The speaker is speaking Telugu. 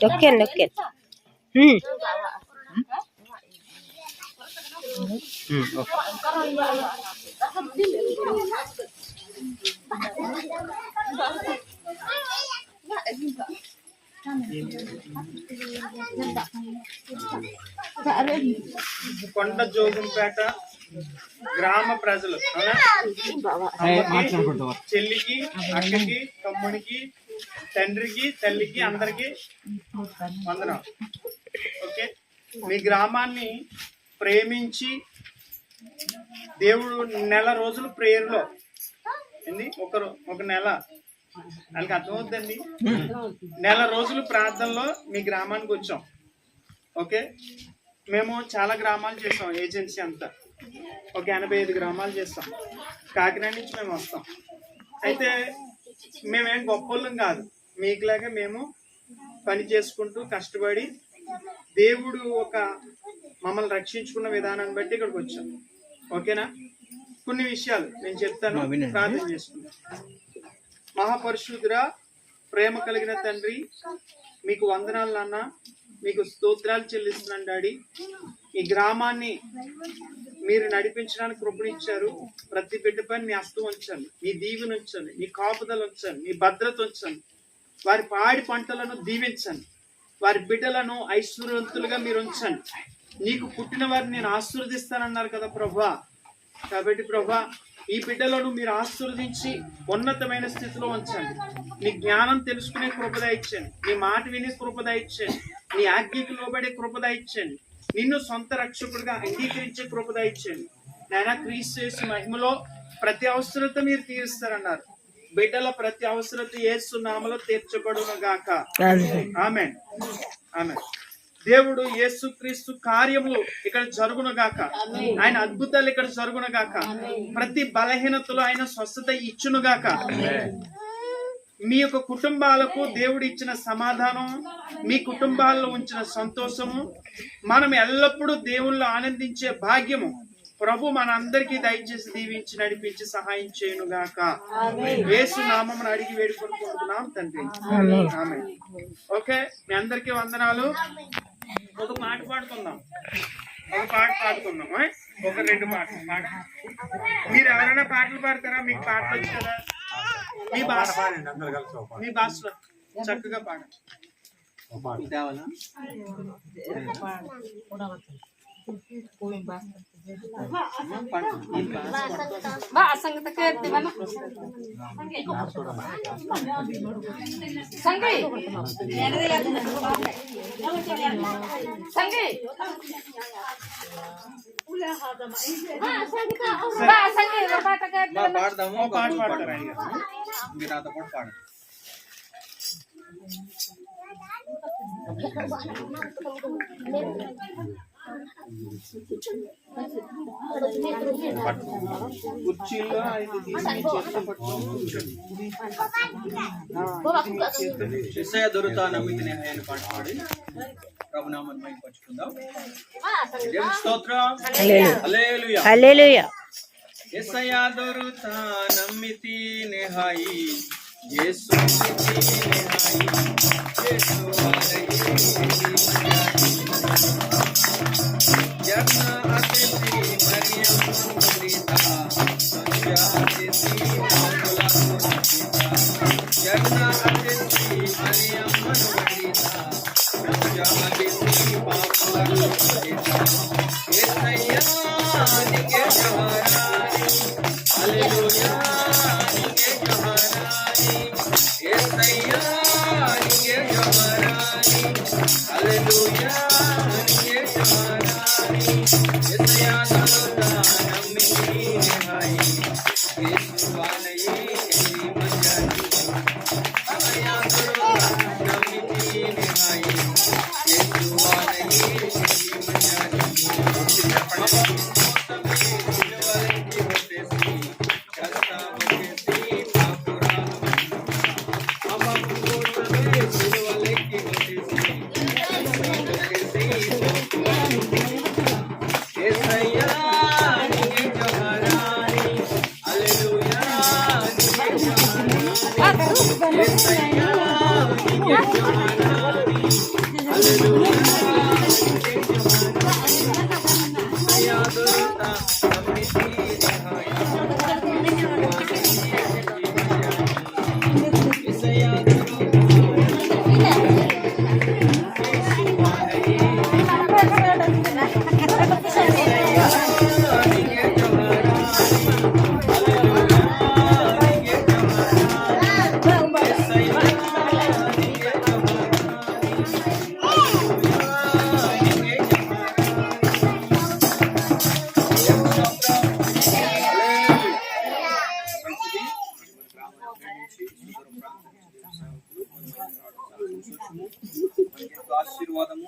నొక్కండి కొండ జోగుంపేట గ్రామ ప్రజలు చెల్లికి, అక్కకి, తమ్మునికి, తండ్రికి, తల్లికి అందరికి వందనం. ఓకే, మీ గ్రామాన్ని ప్రేమించి దేవుడు నెల రోజులు ప్రేయర్లో ఒక నెల వాళ్ళకి అర్థమవుతుందండి. నెల రోజులు ప్రార్థనలో మీ గ్రామానికి వచ్చాం. ఓకే, మేము చాలా గ్రామాలు చేస్తాం, ఏజెన్సీ అంతా ఒక 85 గ్రామాలు చేస్తాం. కాకినాడ నుంచి మేము వస్తాం. అయితే మేమేం గొప్పలం కాదు, మీకులాగా మేము పని చేసుకుంటూ కష్టపడి దేవుడు ఒక మమ్మల్ని రక్షించుకున్న విధానాన్ని బట్టి ఇక్కడికి వచ్చాం. ఓకేనా, కొన్ని విషయాలు నేను చెప్తాను, ప్రార్థన చేసుకుంటాం. మహాపరిశుద్ధుడా, ప్రేమ కలిగిన తండ్రి, మీకు వందనాలు నాన్న, మీకు స్తోత్రాలు చెల్లిస్తున్నాను డాడీ. ఈ గ్రామాన్ని మీరు నడిపించడానికి కృపనిచ్చారు. ప్రతి బిడ్డపై మీ హస్తం ఉంచండి, మీ దీవెన ఉంచండి, మీ కాపుదలు ఉంచండి, మీ భద్రత ఉంచండి. వారి పాడి పంటలను దీవించండి, వారి బిడ్డలను ఐశ్వర్యవంతులుగా మీరు ఉంచండి. నీకు పుట్టిన వారిని నేను ఆశీర్వదిస్తానన్నారు కదా ప్రభా. కాబట్టి ప్రభా, ఈ బిడ్డలను మీరు ఆశీర్వదించి ఉన్నతమైన స్థితిలో ఉంచండి. నీ జ్ఞానం తెలుసుకునే కృపద ఇచ్చండి, నీ మాట వినే కృపద ఇచ్చండి, నీ ఆజ్ఞకు లోబడే కృపద ఇచ్చండి, నిన్ను సొంత రక్షకుడిగా అంగీకరించే కృపద ఇచ్చండి. నాయన, క్రీస్తు యేసు మహిమలో ప్రతి అవసరత మీరు తీరుస్తారన్నారు. బిడ్డల ప్రతి అవసరత యేసు నామములో తీర్చబడును గాక. ఆమేన్, ఆమేన్. దేవుడు యేసుక్రీస్తు కార్యములు ఇక్కడ జరుగును గాక. ఆయన అద్భుతాలు ఇక్కడ జరుగును గాక. ప్రతి బలహీనతలో ఆయన స్వస్థత ఇచ్చును గాక. మీ యొక్క కుటుంబాలకు దేవుడు ఇచ్చిన సమాధానం, మీ కుటుంబాల్లో ఉంచిన సంతోషము, మనం ఎల్లప్పుడూ దేవుళ్ళు ఆనందించే భాగ్యము ప్రభు మన అందరికీ దయచేసి దీవించి నడిపించి సహాయం చేయను గాక. యేసు నామమున అడిగి వేడుకొనుకుంటున్నాం తండ్రి, ఆమేన్. ఓకే, మీ అందరికీ వందనాలు. ఒక పాట పాడుకుందాం, ఒక 2 పాటలు పాడ. మీరు ఎవరైనా పాటలు పాడతారా? మీకు పాటలు వచ్చు కదా, మీ భాషలో చక్కగా పాడండి. పాడదాము, పాట పాడతారా? మీరు నాతో పాటు పాడండి. కుర్చీలో దొరుకుతా నమ్మితే ఆయన పాట పాడి ప్రభునామాన్ని మహిమపరచుకుందాం. స్తోత్రం, హల్లెలూయా, హల్లెలూయా. యేసయ్యా దొరుకుతా నమ్మితి నెహాయి, యేసు నెహాయి, యేసు జన అతిథి మరియం మంగళిత, సంధ్య అతిథి మంగళ జన అతిథి మరియం మంగళిత, సంధ్య అతిథి పాపల యేసయ్యా నీకే జవరాని, హల్లెలూయా నీకే జవరాని, యేసయ్యా నీకే జవరాని, హల్లెలూయా నీకే జవరాని. యేసయ్యా దొరుకుతా నమ్మితి నెహాయి, యేసు వానయి ఎన్ని మంజాని, యేసయ్యా దొరుకుతా నమ్మితి నెహాయి, యేసు వానయి ఎన్ని మంజాని. ఆశీర్వాదము